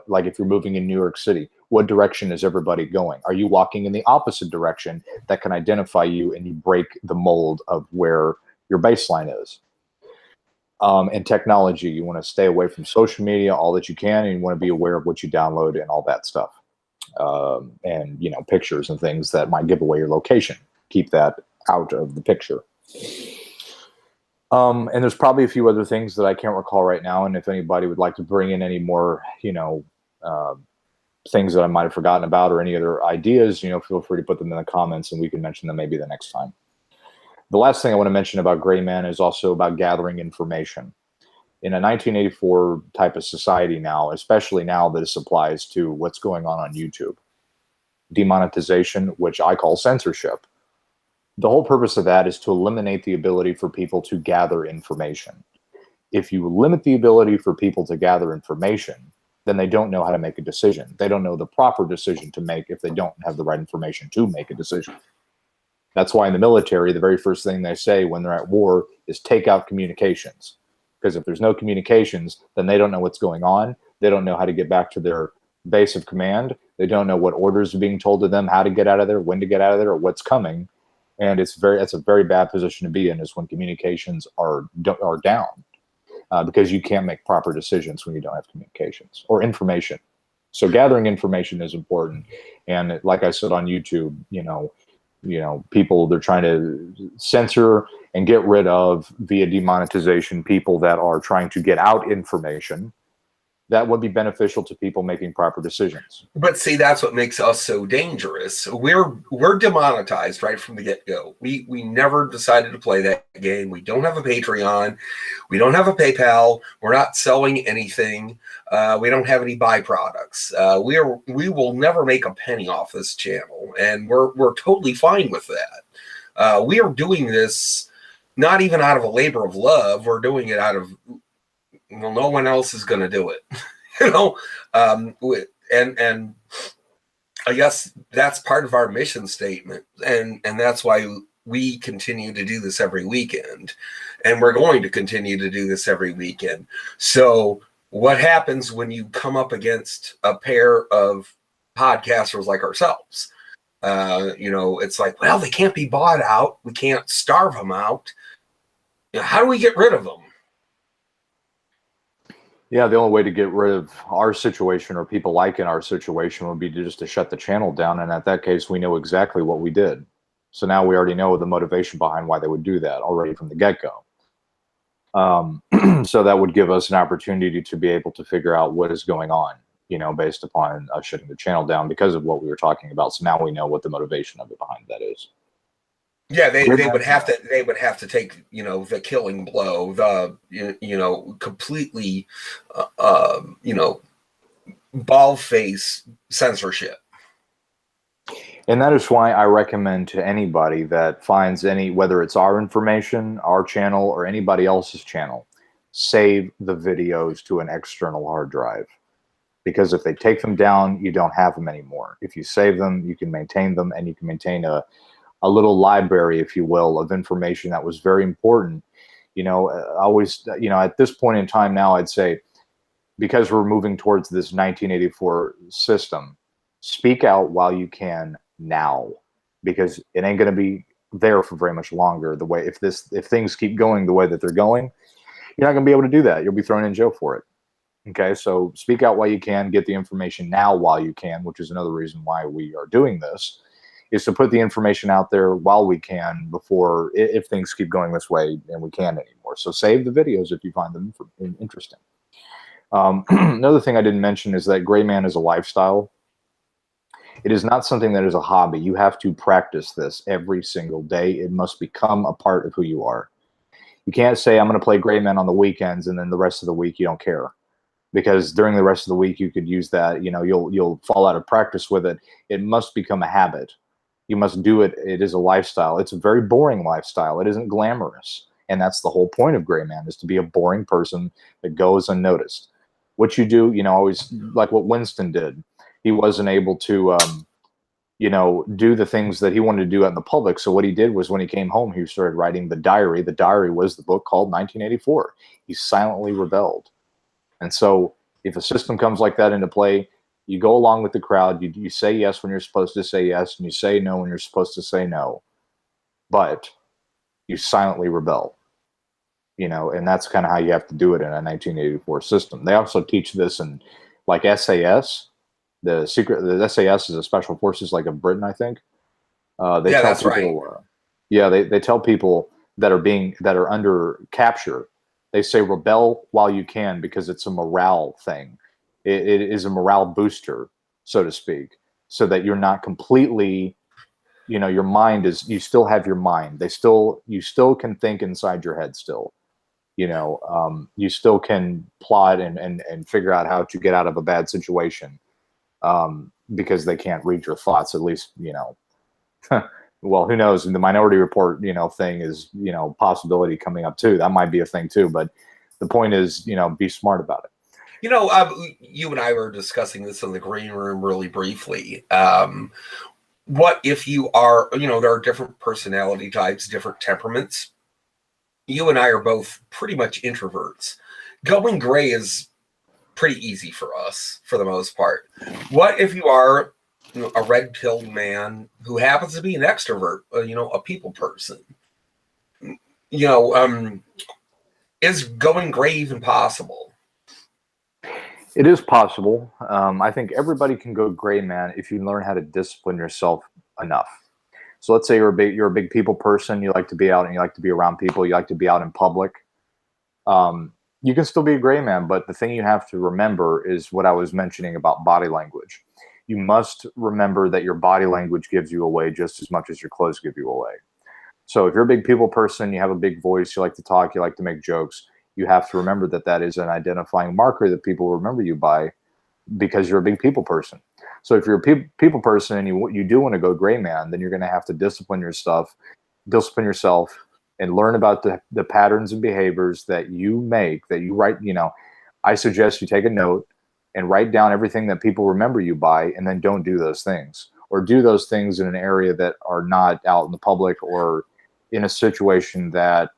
like if you're moving in New York City, what direction is everybody going? Are you walking in the opposite direction? That can identify you, and you break the mold of where your baseline is. And technology, you want to stay away from social media all that you can, and you want to be aware of what you download and all that stuff. And pictures and things that might give away your location. Keep that out of the picture. And there's probably a few other things that I can't recall right now. And if anybody would like to bring in any more, things that I might have forgotten about, or any other ideas, feel free to put them in the comments, and we can mention them maybe the next time. The last thing I want to mention about Gray Man is also about gathering information. In a 1984 type of society now, especially now that this applies to what's going on YouTube, demonetization, which I call censorship. The whole purpose of that is to eliminate the ability for people to gather information. If you limit the ability for people to gather information, then they don't know how to make a decision. They don't know the proper decision to make if they don't have the right information to make a decision. That's why in the military, the very first thing they say when they're at war is take out communications. Because if there's no communications, then they don't know what's going on. They don't know how to get back to their base of command. They don't know what orders are being told to them, how to get out of there, when to get out of there, or what's coming. And that's a very bad position to be in, is when communications are down. Because you can't make proper decisions when you don't have communications or information. So gathering information is important. And like I said on YouTube, people, they're trying to censor and get rid of, via demonetization, people that are trying to get out information. that would be beneficial to people making proper decisions. But see, that's what makes us so dangerous. We're demonetized right from the get-go. We never decided to play that game. We don't have a Patreon. We don't have a PayPal. We're not selling anything. We don't have any byproducts. We will never make a penny off this channel, and we're totally fine with that. We are doing this not even out of a labor of love. We're doing it out of, well, no one else is going to do it. And I guess that's part of our mission statement, and that's why we continue to do this every weekend, and we're going to continue to do this every weekend. So what happens when you come up against a pair of podcasters like ourselves? It's like, well, they can't be bought out. We can't starve them out. How do we get rid of them? Yeah, the only way to get rid of our situation, or people like in our situation, would be just to shut the channel down. And at that case, we know exactly what we did. So now we already know the motivation behind why they would do that already from the get-go. So that would give us an opportunity to be able to figure out what is going on, based upon us shutting the channel down because of what we were talking about. So now we know what the motivation of it behind that is. Yeah, they would have to take, the killing blow, the completely bald face censorship. And that is why I recommend to anybody that finds whether it's our information, our channel, or anybody else's channel, save the videos to an external hard drive. Because if they take them down, you don't have them anymore. If you save them, you can maintain them, and you can maintain a little library, if you will, of information that was very important. Always, at this point in time now, I'd say, because we're moving towards this 1984 system, speak out while you can now, because it ain't going to be there for very much longer. If things keep going the way that they're going, you're not going to be able to do that. You'll be thrown in jail for it. Okay, so speak out while you can, get the information now while you can, which is another reason why we are doing this, is to put the information out there while we can, before, if things keep going this way and we can't anymore. So save the videos if you find them interesting. Another thing I didn't mention is that gray man is a lifestyle. It is not something that is a hobby. You have to practice this every single day. It must become a part of who you are. You can't say, I'm going to play gray man on the weekends, and then the rest of the week you don't care. Because during the rest of the week you could use that, you'll fall out of practice with it. It must become a habit. You must do it. It is a lifestyle. It's a very boring lifestyle. It isn't glamorous. And that's the whole point of gray man, is to be a boring person that goes unnoticed. What you do, always like what Winston did. He wasn't able to, do the things that he wanted to do out in the public. So what he did was, when he came home, he started writing the diary. The diary was the book called 1984. He silently rebelled. And so if a system comes like that into play, you go along with the crowd. You say yes when you're supposed to say yes, and you say no when you're supposed to say no. But you silently rebel. And that's kind of how you have to do it in a 1984 system. They also teach this in, like, SAS. The SAS is a special forces, like, of Britain, I think. That's right. They tell people that are under capture. They say rebel while you can, because it's a morale thing. It is a morale booster, so to speak, so that you're not completely, your mind is, you still have your mind. You still can think inside your head still. You still can plot and figure out how to get out of a bad situation, because they can't read your thoughts, at least, well, who knows? And the Minority Report, thing is, possibility coming up too. That might be a thing too. But the point is, be smart about it. You and I were discussing this in the green room really briefly. What if you are, there are different personality types, different temperaments. You and I are both pretty much introverts. Going gray is pretty easy for us, for the most part. What if you are a red-pilled man who happens to be an extrovert, a people person? Is going gray even possible? It is possible. I think everybody can go gray man if you learn how to discipline yourself enough. So let's say you're a big people person. You like to be out and you like to be around people. You like to be out in public. You can still be a gray man, but the thing you have to remember is what I was mentioning about body language. You must remember that your body language gives you away just as much as your clothes give you away. So if you're a big people person, you have a big voice, you like to talk, you like to make jokes, you have to remember that that is an identifying marker that people remember you by, because you're a big people person. So if you're a people person and you do want to go gray man, then you're going to have to discipline yourself, and learn about the patterns and behaviors that you make, that you write. I suggest you take a note and write down everything that people remember you by, and then don't do those things, or do those things in an area that are not out in the public, or in a situation that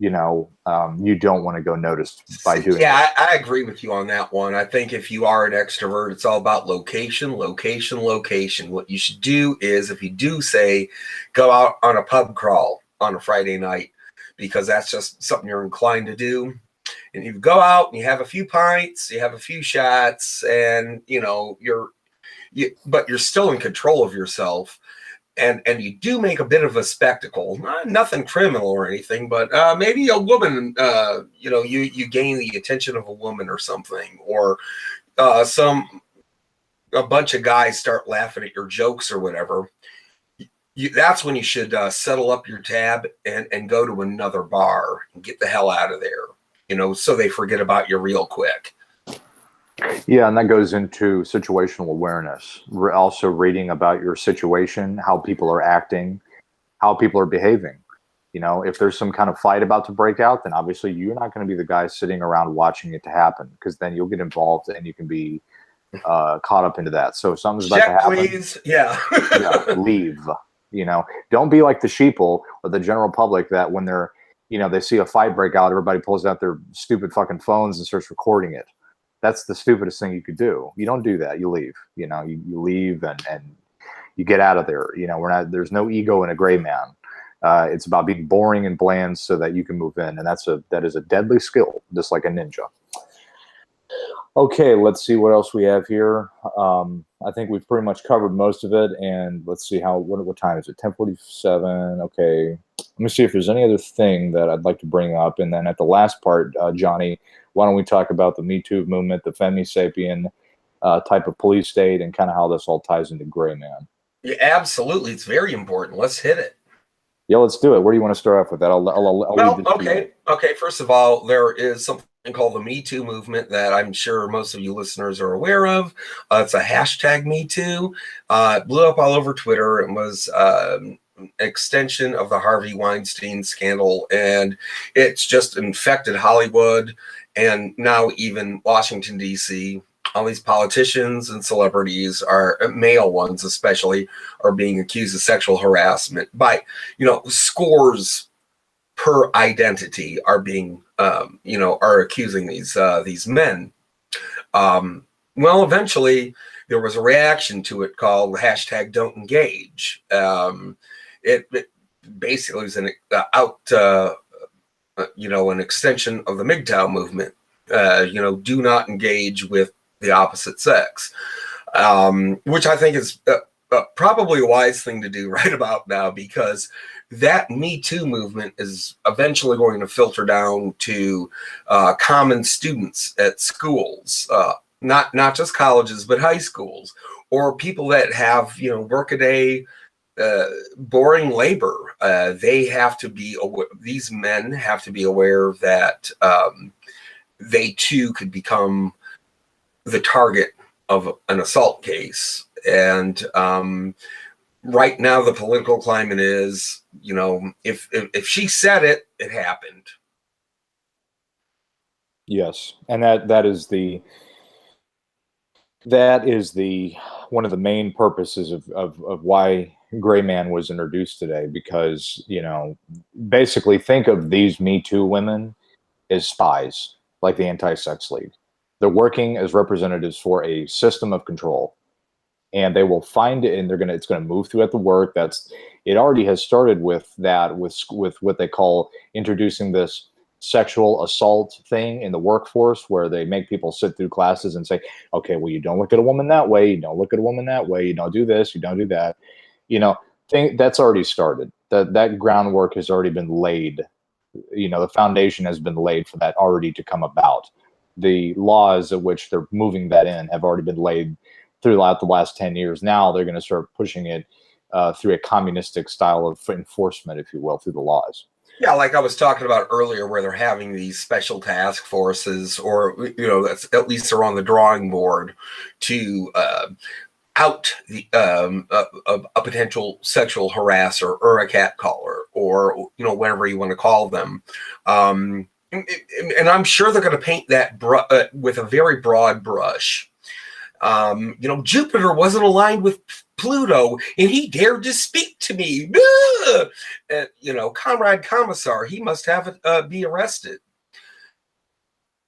you don't want to go noticed by doing. Yeah, I agree with you on that one. I think if you are an extrovert, it's all about location, location, location. What you should do is, if you do say, go out on a pub crawl on a Friday night, because that's just something you're inclined to do. And you go out and you have a few pints, you have a few shots, and but you're still in control of yourself. And you do make a bit of a spectacle, nothing criminal or anything, but maybe a woman, you gain the attention of a woman or something, or a bunch of guys start laughing at your jokes or whatever. That's when you should settle up your tab and go to another bar and get the hell out of there, so they forget about you real quick. Yeah, and that goes into situational awareness. We're also reading about your situation, how people are acting, how people are behaving. If there's some kind of fight about to break out, then obviously you're not going to be the guy sitting around watching it to happen, because then you'll get involved and you can be caught up into that. So if something's about to happen, please. Yeah. Leave. Don't be like the sheeple or the general public that when they're, they see a fight break out, everybody pulls out their stupid fucking phones and starts recording it. That's the stupidest thing you could do. You don't do that. You leave. You leave and you get out of there. There's no ego in a gray man. It's about being boring and bland so that you can move in, and that is a deadly skill, just like a ninja. Okay, let's see what else we have here. I think we've pretty much covered most of it, and let's see what time is it? 10:47. Okay, let me see if there's any other thing that I'd like to bring up, and then at the last part, Johnny, why don't we talk about the Me Too movement, the Femi-sapien type of police state, and kind of how this all ties into gray man? Yeah, absolutely, it's very important. Let's hit it. Yeah, let's do it. Where do you want to start off with that? Okay. First of all, there is something called the Me Too movement that I'm sure most of you listeners are aware of. It's a hashtag Me Too. It blew up all over Twitter. It was an extension of the Harvey Weinstein scandal, and it's just infected Hollywood and now even Washington, D.C. All these politicians and celebrities, are male ones especially, are being accused of sexual harassment by, scores per identity are being, are accusing these men. Well, eventually there was a reaction to it called hashtag Don't Engage. It basically was an extension of the MGTOW movement. Do not engage with the opposite sex, which I think is probably a wise thing to do right about now, because that Me Too movement is eventually going to filter down to common students at schools, not just colleges, but high schools, or people that have, workaday boring labor. They have to be aware, these men have to be aware that they too could become the target of an assault case. And right now the political climate is, if she said it, it happened. Yes, and that is the one of the main purposes of why gray man was introduced today, because basically think of these Me Too women as spies, like the Anti-Sex League. They're working as representatives for a system of control, and they will find it, and it's going to move throughout the work. It already has started with that, with what they call introducing this sexual assault thing in the workforce, where they make people sit through classes and say, okay, well, you don't look at a woman that way, you don't look at a woman that way, you don't do this, you don't do that. That's already started. That groundwork has already been laid The foundation has been laid for that already to come about. The laws of which they're moving that in have already been laid throughout the last 10 years. Now they're going to start pushing it through a communistic style of enforcement, if you will, through the laws. Yeah, like I was talking about earlier, where they're having these special task forces, or that's at least they're on the drawing board to out the a potential sexual harasser or a catcaller, or whatever you want to call them. And I'm sure they're going to paint that with a very broad brush. Jupiter wasn't aligned with Pluto, and he dared to speak to me. Comrade Commissar, he must have be arrested.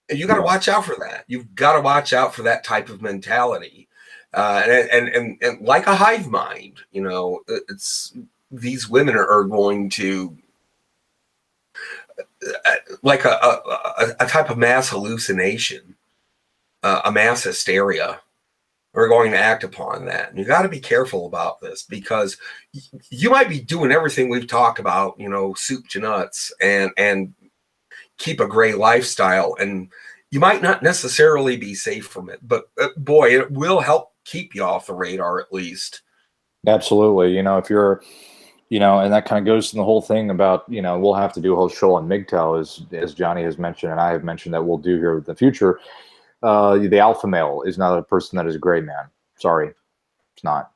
And you got to watch out for that. You've got to watch out for that type of mentality. And like a hive mind, it's these women are going to like a type of mass hallucination, a mass hysteria. We're going to act upon that. And you got to be careful about this, because you might be doing everything we've talked about, soup to nuts, and keep a gray lifestyle, and you might not necessarily be safe from it. But boy, it will help keep you off the radar, at least. Absolutely. If you're, and that kind of goes to the whole thing about, we'll have to do a whole show on MGTOW, as Johnny has mentioned, and I have mentioned that we'll do here in the future. The alpha male is not a person that is a gray man. Sorry, it's not.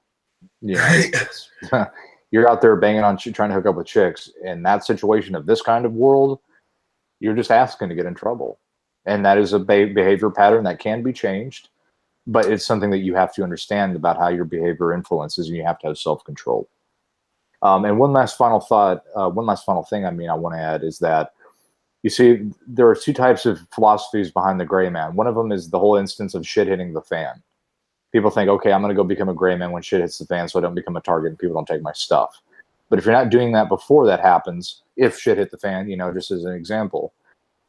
You're out there banging on, trying to hook up with chicks. In that situation of this kind of world, you're just asking to get in trouble. And that is a behavior pattern that can be changed, but it's something that you have to understand about how your behavior influences, and you have to have self-control. And one last final thing I want to add is that, you see, there are two types of philosophies behind the gray man. One of them is the whole instance of shit hitting the fan. People think, okay, I'm going to go become a gray man when shit hits the fan so I don't become a target and people don't take my stuff. But if you're not doing that before that happens, if shit hit the fan, just as an example,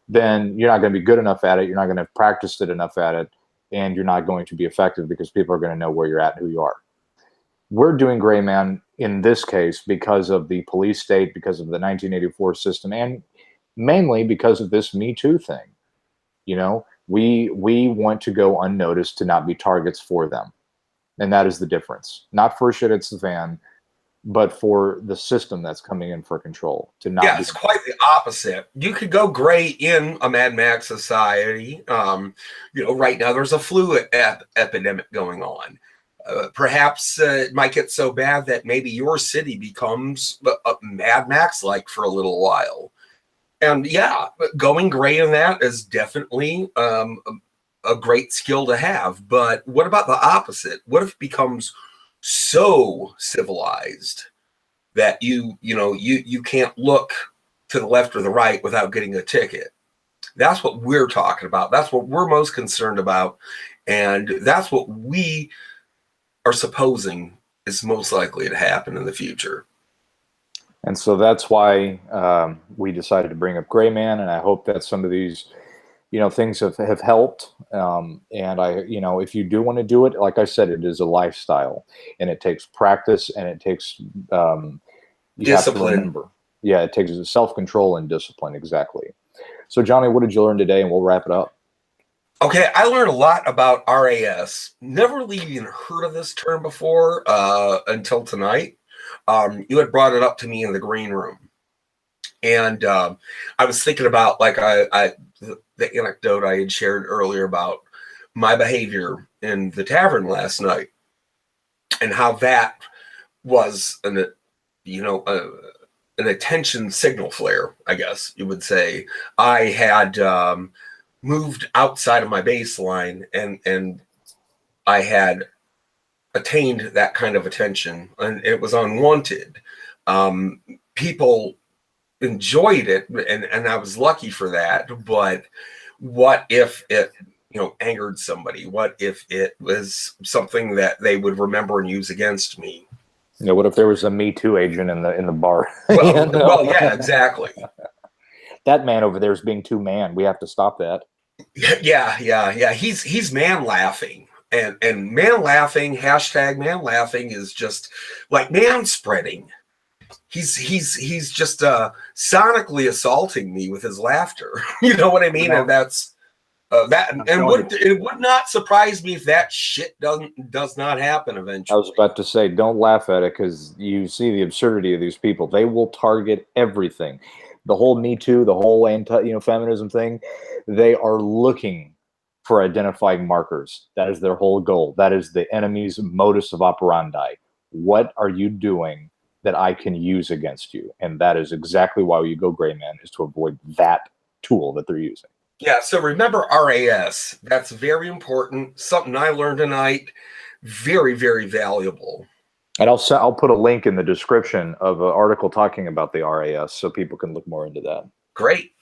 then you're not going to be good enough at it. You're not going to have practiced it enough at it. And you're not going to be effective, because people are going to know where you're at and who you are. We're doing gray man in this case because of the police state, because of the 1984 system, and mainly because of this Me Too thing. We want to go unnoticed, to not be targets for them. And that is the difference. Not for shit hits the fan, but for the system that's coming in for control. It's quite the opposite. You could go gray in a Mad Max society. Right now there's a flu epidemic going on. Perhaps it might get so bad that maybe your city becomes a Mad Max-like for a little while. And going gray in that is definitely a great skill to have. But what about the opposite? What if it becomes so civilized that you can't look to the left or the right without getting a ticket? That's what we're talking about. That's what we're most concerned about. And that's what we are supposing is most likely to happen in the future. And so that's why we decided to bring up gray man. And I hope that some of these, things have helped. And if you do want to do it, like I said, it is a lifestyle, and it takes practice, and it takes discipline. Have to remember. Yeah, it takes self-control and discipline. Exactly. So Johnny, what did you learn today? And we'll wrap it up. Okay, I learned a lot about RAS. Never really even heard of this term before until tonight. You had brought it up to me in the green room. And I was thinking about the anecdote I had shared earlier about my behavior in the tavern last night, and how that was an attention signal flare, I guess you would say. I had moved outside of my baseline, and I had attained that kind of attention, and it was unwanted. People enjoyed it, and I was lucky for that. But what if it angered somebody? What if it was something that they would remember and use against me? What if there was a Me Too agent in the bar? Well, yeah, exactly. That man over there is being too man. We have to stop that. Yeah. He's man laughing. And man laughing, hashtag man laughing, is just like man spreading. he's just sonically assaulting me with his laughter. You know what I mean? And that's that, and it would not surprise me if that shit does not happen eventually. I was about to say, don't laugh at it, because you see the absurdity of these people. They will target everything. The whole Me Too, the whole feminism thing, they are looking for identifying markers. That is their whole goal. That is the enemy's modus of operandi. What are you doing that I can use against you? And that is exactly why you go gray man, is to avoid that tool that they're using. Yeah, so remember RAS. That's very important. Something I learned tonight. Very, very valuable. And I'll put a link in the description of an article talking about the RAS so people can look more into that. Great.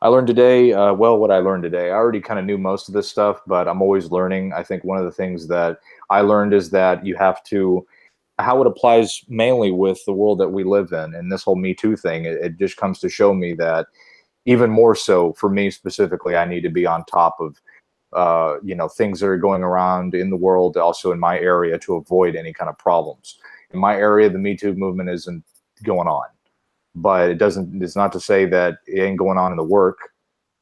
I learned today, what I learned today, I already kind of knew most of this stuff, but I'm always learning. I think one of the things that I learned is that you have to, how it applies mainly with the world that we live in, and this whole Me Too thing, it just comes to show me that even more so for me specifically, I need to be on top of things that are going around in the world, also in my area, to avoid any kind of problems. In my area, the Me Too movement isn't going on, but it's not to say that it ain't going on in the work.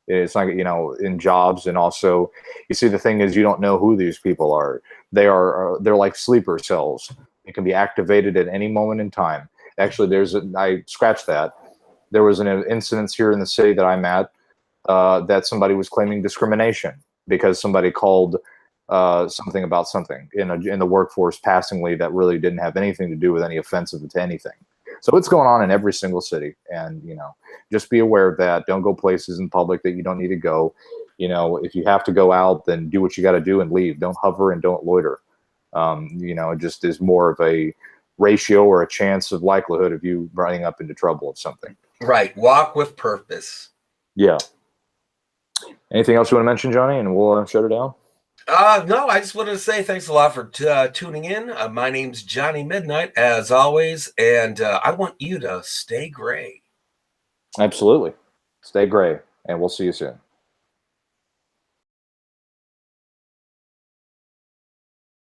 It's not, in jobs. And also, you see, the thing is, you don't know who these people are. They're like sleeper cells. It can be activated at any moment in time. Actually, I scratched that. There was an incident here in the city that I'm at, that somebody was claiming discrimination because somebody called something about something in the workforce passingly that really didn't have anything to do with any offensive to anything. So it's going on in every single city, and just be aware of that. Don't go places in public that you don't need to go. If you have to go out, then do what you got to do and leave. Don't hover and don't loiter. It just is more of a ratio or a chance of likelihood of you running up into trouble of something. Right. Walk with purpose. Yeah. Anything else you want to mention, Johnny, and we'll shut her down? No, I just wanted to say thanks a lot for tuning in. My name's Johnny Midnight, as always, and I want you to stay gray. Absolutely. Stay gray, and we'll see you soon.